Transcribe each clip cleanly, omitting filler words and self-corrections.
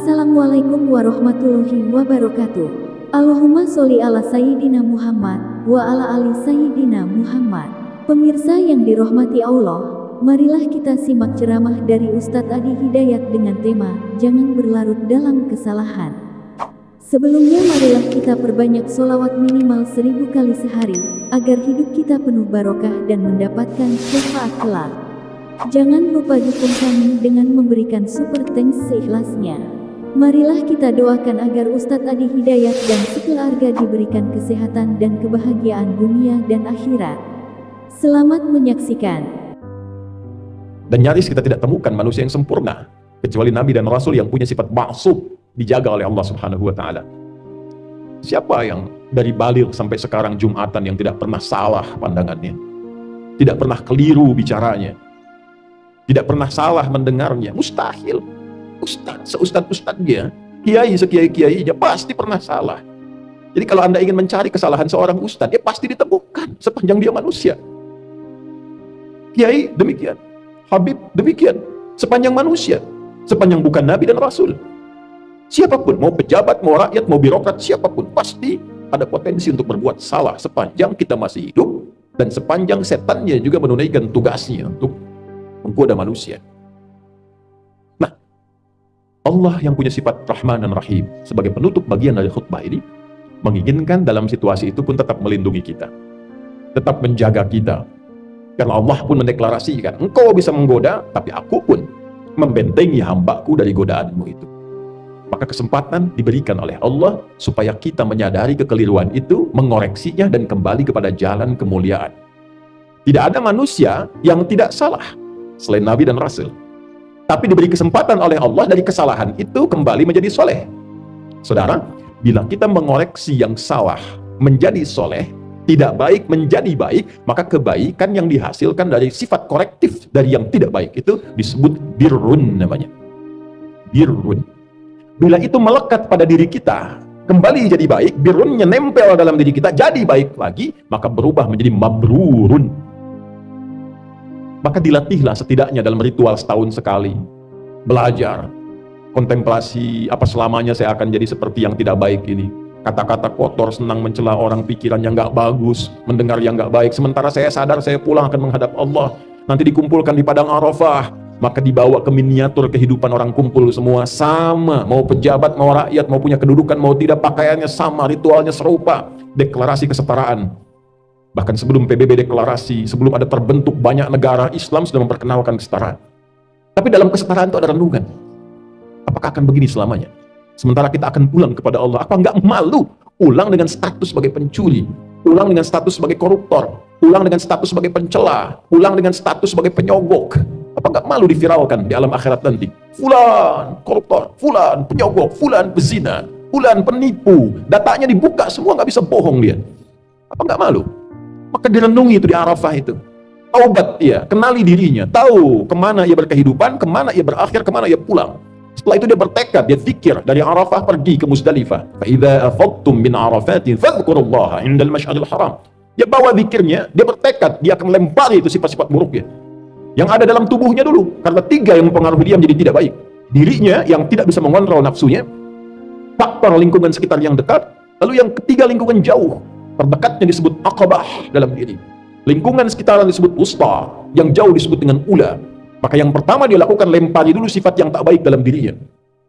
Assalamualaikum warahmatullahi wabarakatuh. Allahumma sholli ala Sayyidina Muhammad wa ala ali Sayyidina Muhammad. Pemirsa yang dirahmati Allah, marilah kita simak ceramah dari Ustadz Adi Hidayat dengan tema Jangan Berlarut Dalam Kesalahan. Sebelumnya marilah kita perbanyak sholawat minimal 1000 kali sehari, agar hidup kita penuh barokah dan mendapatkan syafaat kelak. Jangan lupa dukung kami dengan memberikan super thanks seikhlasnya. Marilah kita doakan agar Ustadz Adi Hidayat dan sekeluarga diberikan kesehatan dan kebahagiaan dunia dan akhirat. Selamat menyaksikan. Dan nyaris kita tidak temukan manusia yang sempurna, kecuali Nabi dan Rasul yang punya sifat ma'sum, dijaga oleh Allah Subhanahu wa Ta'ala. Siapa yang dari baligh sampai sekarang Jumatan yang tidak pernah salah pandangannya, tidak pernah keliru bicaranya, tidak pernah salah mendengarnya? Mustahil. Seustad-ustadnya, kiai sekiai-kiainya pasti pernah salah. Jadi kalau Anda ingin mencari kesalahan seorang ustadz, dia pasti ditemukan sepanjang dia manusia. Kiai demikian, Habib demikian, sepanjang manusia, sepanjang bukan Nabi dan Rasul. Siapapun, mau pejabat, mau rakyat, mau birokrat, siapapun pasti ada potensi untuk berbuat salah sepanjang kita masih hidup dan sepanjang setannya juga menunaikan tugasnya untuk menggoda manusia. Allah yang punya sifat Rahman dan Rahim sebagai penutup bagian dari khutbah ini menginginkan dalam situasi itu pun tetap melindungi kita, tetap menjaga kita, karena Allah pun mendeklarasikan, engkau bisa menggoda, tapi aku pun membentengi hambaku dari godaanmu itu. Maka kesempatan diberikan oleh Allah supaya kita menyadari kekeliruan itu, mengoreksinya dan kembali kepada jalan kemuliaan. Tidak ada manusia yang tidak salah selain Nabi dan Rasul, tapi diberi kesempatan oleh Allah dari kesalahan itu kembali menjadi soleh. Saudara, bila kita mengoreksi yang salah menjadi soleh, tidak baik menjadi baik, maka kebaikan yang dihasilkan dari sifat korektif dari yang tidak baik itu disebut birrun namanya. Birrun. Bila itu melekat pada diri kita, kembali jadi baik, birrunnya nempel dalam diri kita, jadi baik lagi, maka berubah menjadi mabrurun. Maka dilatihlah setidaknya dalam ritual setahun sekali. Belajar, kontemplasi, apa selamanya saya akan jadi seperti yang tidak baik ini. Kata-kata kotor, senang mencela orang, pikiran yang gak bagus, mendengar yang gak baik. Sementara saya sadar saya pulang akan menghadap Allah. Nanti dikumpulkan di padang Arafah. Maka dibawa ke miniatur kehidupan orang kumpul semua sama. Mau pejabat, mau rakyat, mau punya kedudukan, mau tidak, pakaiannya sama, ritualnya serupa. Deklarasi kesetaraan. Bahkan sebelum PBB deklarasi, sebelum ada terbentuk banyak negara, Islam sudah memperkenalkan kesetaraan. Tapi dalam kesetaraan itu ada renungan. Apakah akan begini selamanya? Sementara kita akan pulang kepada Allah, apa enggak malu? Pulang dengan status sebagai pencuri, pulang dengan status sebagai koruptor, pulang dengan status sebagai pencela, pulang dengan status sebagai penyogok. Apa enggak malu diviralkan di alam akhirat nanti? Fulan koruptor, fulan penyogok, fulan pezina, fulan penipu. Datanya dibuka semua, nggak bisa bohong dia. Apa enggak malu? Maka direnungi itu di Arafah itu. Taubat dia, kenali dirinya, tahu kemana ia berkehidupan, kemana ia berakhir, kemana ia pulang. Setelah itu dia bertekad, dia zikir dari Arafah pergi ke Muzdalifah. Fa idza afadtum min Arafatin fadhkurullaha 'indal masy'aril haram. Dia bawa zikirnya, dia bertekad, dia akan lempari itu sifat-sifat buruknya yang ada dalam tubuhnya dulu, karena 3 yang mempengaruhi dia menjadi tidak baik. Dirinya yang tidak bisa mengontrol nafsunya, faktor lingkungan sekitar yang dekat, lalu yang ketiga lingkungan jauh. Terdekatnya disebut aqabah dalam diri. Lingkungan sekitaran disebut wusta, yang jauh disebut dengan ula. Maka yang pertama dia lakukan, lempari dulu sifat yang tak baik dalam dirinya.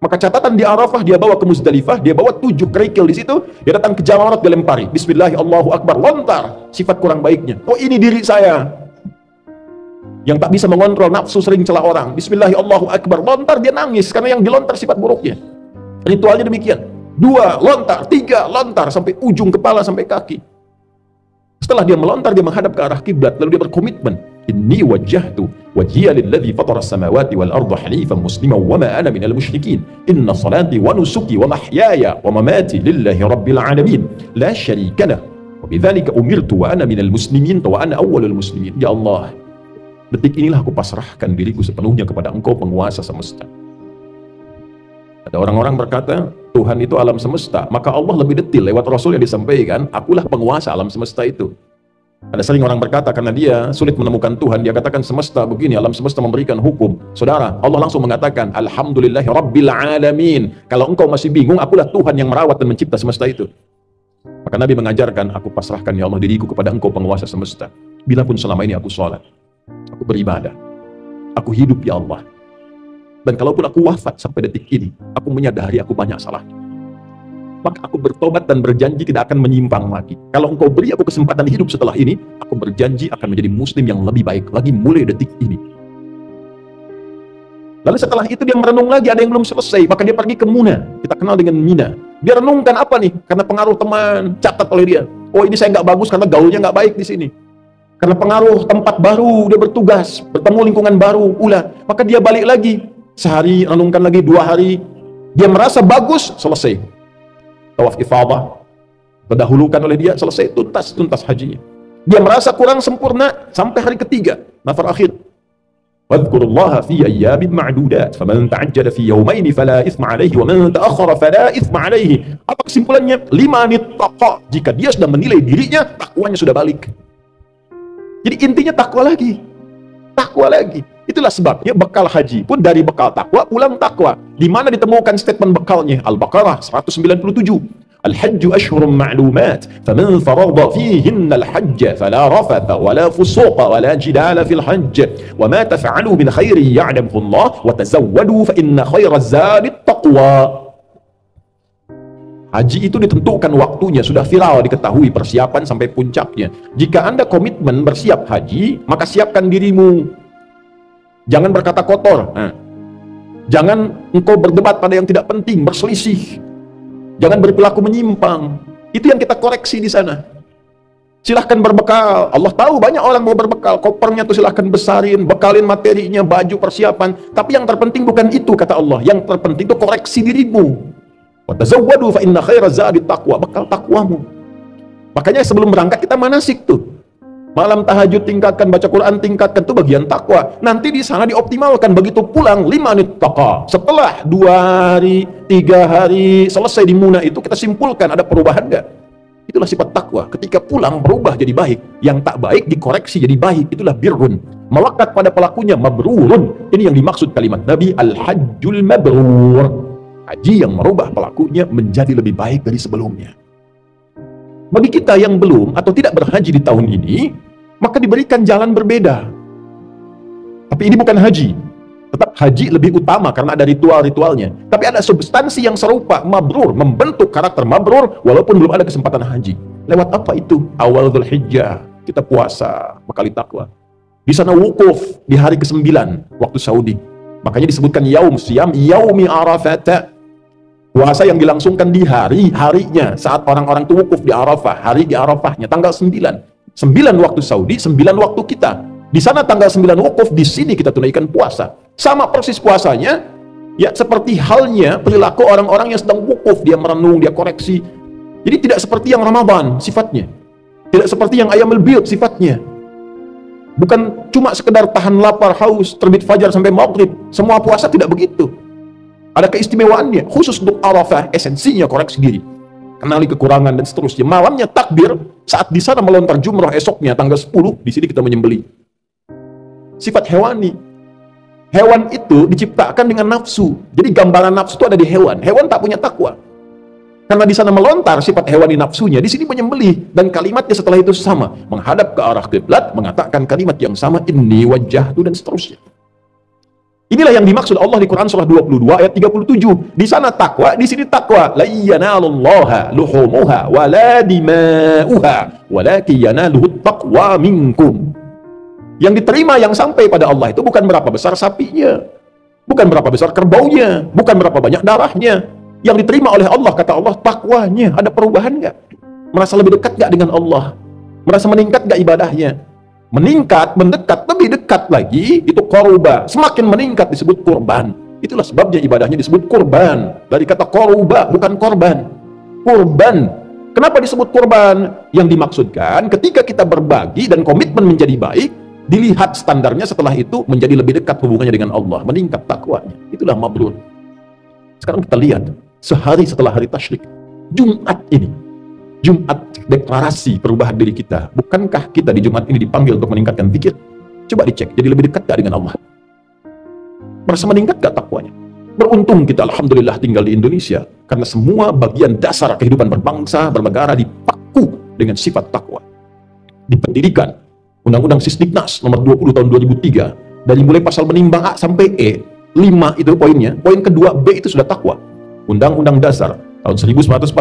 Maka catatan di Arafah, dia bawa ke Muzdalifah, dia bawa 7 kerikil di situ, dia datang ke Jamarat, dia lempari. Bismillah, Allahu Akbar, lontar sifat kurang baiknya. Oh, ini diri saya yang tak bisa mengontrol nafsu, sering celah orang. Bismillah, Allahu Akbar, lontar, dia nangis karena yang dilontar sifat buruknya. Ritualnya demikian. 2 lontar, 3 lontar, sampai ujung kepala sampai kaki. Setelah dia melontar, dia menghadap ke arah kiblat, lalu dia berkomitmen, inni wajjahtu wajhiya lilladzi fatara as-samawati wal arda hanifan musliman wa ma ana minal musyrikin. Inna salati wa nusuki wa mahyaya wa mamati lillahi rabbil alamin la syarika lah wa bidzalika umirtu wa ana minal muslimin wa ana awwalul muslimin. Ya Allah, detik inilah aku pasrahkan diriku sepenuhnya kepada Engkau, penguasa semesta. Ada orang-orang berkata, Tuhan itu alam semesta, maka Allah lebih detil lewat Rasul yang disampaikan, akulah penguasa alam semesta itu. Ada sering orang berkata karena dia sulit menemukan Tuhan, dia katakan semesta begini, alam semesta memberikan hukum. Saudara, Allah langsung mengatakan alhamdulillahi rabbil alamin. Kalau engkau masih bingung, akulah Tuhan yang merawat dan mencipta semesta itu. Maka Nabi mengajarkan, aku pasrahkan ya Allah diriku kepada engkau penguasa semesta. Bila pun selama ini aku sholat, aku beribadah, aku hidup ya Allah. Dan kalaupun aku wafat sampai detik ini, aku menyadari aku banyak salah. Maka aku bertobat dan berjanji tidak akan menyimpang lagi. Kalau engkau beri aku kesempatan hidup setelah ini, aku berjanji akan menjadi muslim yang lebih baik lagi mulai detik ini. Lalu setelah itu dia merenung lagi, ada yang belum selesai, maka dia pergi ke Muna. Kita kenal dengan Mina. Dia renungkan apa nih? Karena pengaruh teman, catat oleh dia. Oh, ini saya nggak bagus karena gaulnya nggak baik di sini. Karena pengaruh tempat baru, dia bertugas, bertemu lingkungan baru, pula. Maka dia balik lagi. Sehari, renungkan lagi, 2 hari. Dia merasa bagus, selesai. Tawaf ifadah, terdahulukan oleh dia, selesai, tuntas hajinya. Dia merasa kurang sempurna, sampai hari ketiga, nafar akhir. Wadhkurullaha fi ayyamin ma'dudat, faman ta'ajjala fi yawmaini fala ithma alaihi, wa man ta'akhkhara fala ithma alaihi. Apa kesimpulannya? 5 nittaqa. Jika dia sudah menilai dirinya, takwanya sudah balik. Jadi intinya takwa lagi. Takwa lagi. Itulah sebabnya bekal haji pun dari bekal takwa, pulang takwa. Di mana ditemukan statement bekalnya? Al-Baqarah 197. Al-hajju ashhurun ma'lumat, faman farada fihinna al-hajja fala rafatha wala fusuqa wala jidala fil hajj, wa ma taf'alu min khairin ya'lamuhu Allah, wa tazawwadu fa inna khairaz zadi taqwa. Haji itu ditentukan waktunya, sudah viral diketahui persiapan sampai puncaknya. Jika Anda komitmen bersiap haji, maka siapkan dirimu. Jangan berkata kotor. Jangan engkau berdebat pada yang tidak penting, berselisih. Jangan berperilaku menyimpang. Itu yang kita koreksi di sana. Silahkan berbekal. Allah tahu banyak orang mau berbekal. Kopernya tuh silahkan besarin, bekalin materinya, baju, persiapan. Tapi yang terpenting bukan itu, kata Allah. Yang terpenting itu koreksi dirimu. Wa tazawwadu fa inna khairaz zadi taqwa. Bekal takwamu. Makanya sebelum berangkat kita manasik tuh. Malam tahajud tingkatkan, baca Quran tingkatkan, itu bagian takwa. Nanti di sana dioptimalkan. Begitu pulang 5 nittaqa. Setelah 2 hari, 3 hari selesai di Muna itu, kita simpulkan ada perubahan enggak? Itulah sifat takwa. Ketika pulang berubah jadi baik. Yang tak baik dikoreksi jadi baik. Itulah birrun. Melekat pada pelakunya mabrurun. Ini yang dimaksud kalimat Nabi, al-hajjul mabrur. Haji yang merubah pelakunya menjadi lebih baik dari sebelumnya. Bagi kita yang belum atau tidak berhaji di tahun ini, maka diberikan jalan berbeda. Tapi ini bukan haji. Tetap haji lebih utama karena ada ritual-ritualnya. Tapi ada substansi yang serupa, mabrur, membentuk karakter mabrur walaupun belum ada kesempatan haji. Lewat apa itu? Awal Dzulhijjah, kita puasa, bekali takwa. Di sana wukuf di hari ke-9 waktu Saudi. Makanya disebutkan yaum siyam yaumi arafat. Puasa yang dilangsungkan di harinya saat orang-orang itu wukuf di Arafah, hari di Arafahnya tanggal 9. 9 waktu Saudi, 9 waktu kita. Di sana tanggal 9 wukuf, di sini kita tunaikan puasa. Sama persis puasanya, ya seperti halnya perilaku orang-orang yang sedang wukuf, dia merenung, dia koreksi. Jadi tidak seperti yang Ramadan sifatnya. Tidak seperti yang Ayyamul Bid sifatnya. Bukan cuma sekedar tahan lapar, haus, terbit fajar sampai maghrib. Semua puasa tidak begitu. Ada keistimewaannya, khusus untuk Arafah, esensinya koreksi diri, kenali kekurangan dan seterusnya. Malamnya takbir, saat di sana melontar jumrah esoknya tanggal 10, di sini kita menyembelih. Sifat hewani. Hewan itu diciptakan dengan nafsu. Jadi gambaran nafsu itu ada di hewan. Hewan tak punya takwa. Karena di sana melontar sifat hewani nafsunya, di sini menyembelih, dan kalimatnya setelah itu sama, menghadap ke arah kiblat, mengatakan kalimat yang sama, inni wajjahtu, dan seterusnya. Inilah yang dimaksud Allah di Quran surah 22 ayat 37. Di sana takwa, di sini takwa. La yanalullaha luhumuha wa la dima'uha walakin yanaluhu taqwa minkum. Yang diterima, yang sampai pada Allah itu bukan berapa besar sapinya, bukan berapa besar kerbaunya, bukan berapa banyak darahnya. Yang diterima oleh Allah, kata Allah, takwanya. Ada perubahan nggak? Merasa lebih dekat nggak dengan Allah? Merasa meningkat nggak ibadahnya? Meningkat, mendekat, lebih dekat lagi, itu qoruba. Semakin meningkat disebut kurban. Itulah sebabnya ibadahnya disebut kurban. Dari kata qoruba, bukan korban. Kurban. Kenapa disebut kurban? Yang dimaksudkan ketika kita berbagi dan komitmen menjadi baik, dilihat standarnya setelah itu menjadi lebih dekat hubungannya dengan Allah, meningkat takwanya. Itulah mabrur. Sekarang kita lihat, sehari setelah hari tasyrik, Jumat ini, Jumat deklarasi perubahan diri kita. Bukankah kita di Jumat ini dipanggil untuk meningkatkan zikir? Coba dicek, jadi lebih dekat gak dengan Allah? Merasa meningkat gak takwanya? Beruntung kita alhamdulillah tinggal di Indonesia, karena semua bagian dasar kehidupan berbangsa, bernegara dipaku dengan sifat takwa. Di pendidikan, Undang-Undang Sisdiknas nomor 20 tahun 2003, dari mulai pasal menimbang A sampai E, 5 itu poinnya, poin kedua B itu sudah takwa. Undang-Undang Dasar tahun 1945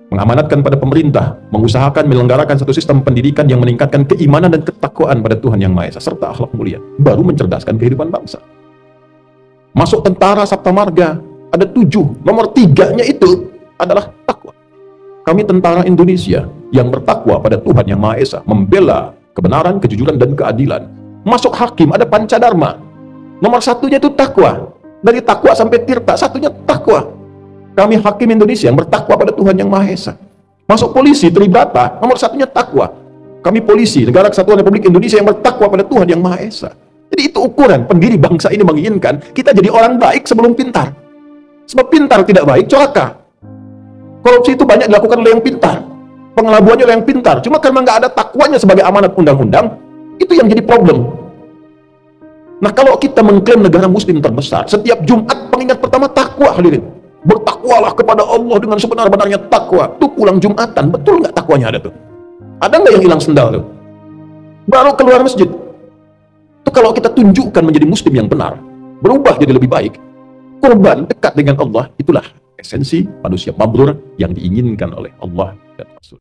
mengamanatkan pada pemerintah mengusahakan menyelenggarakan satu sistem pendidikan yang meningkatkan keimanan dan ketakwaan pada Tuhan Yang Maha Esa serta akhlak mulia, baru mencerdaskan kehidupan bangsa. Masuk tentara Sabta Marga ada 7, nomor 3-nya itu adalah takwa. Kami tentara Indonesia yang bertakwa pada Tuhan Yang Maha Esa, membela kebenaran, kejujuran, dan keadilan. Masuk hakim ada Pancadharma, nomor 1-nya itu takwa. Dari takwa sampai tirta, 1-nya takwa. Kami hakim Indonesia yang bertakwa pada Tuhan Yang Maha Esa. Masuk polisi, Tribata, nomor 1-nya takwa. Kami polisi, Negara Kesatuan Republik Indonesia yang bertakwa pada Tuhan Yang Maha Esa. Jadi itu ukuran pendiri bangsa ini menginginkan kita jadi orang baik sebelum pintar. Sebab pintar tidak baik, celaka. Korupsi itu banyak dilakukan oleh yang pintar. Pengelabuannya oleh yang pintar. Cuma karena nggak ada takwanya sebagai amanat undang-undang, itu yang jadi problem. Nah, kalau kita mengklaim negara muslim terbesar, setiap Jumat pengingat pertama takwa, hadirin. Bertakwalah kepada Allah dengan sebenar-benarnya takwa. Tuh pulang Jumatan, betul nggak takwanya ada tuh? Ada nggak yang hilang sendal tuh? Baru keluar masjid. Tuh kalau kita tunjukkan menjadi muslim yang benar, berubah jadi lebih baik, korban dekat dengan Allah, itulah esensi manusia mabrur yang diinginkan oleh Allah dan Rasul.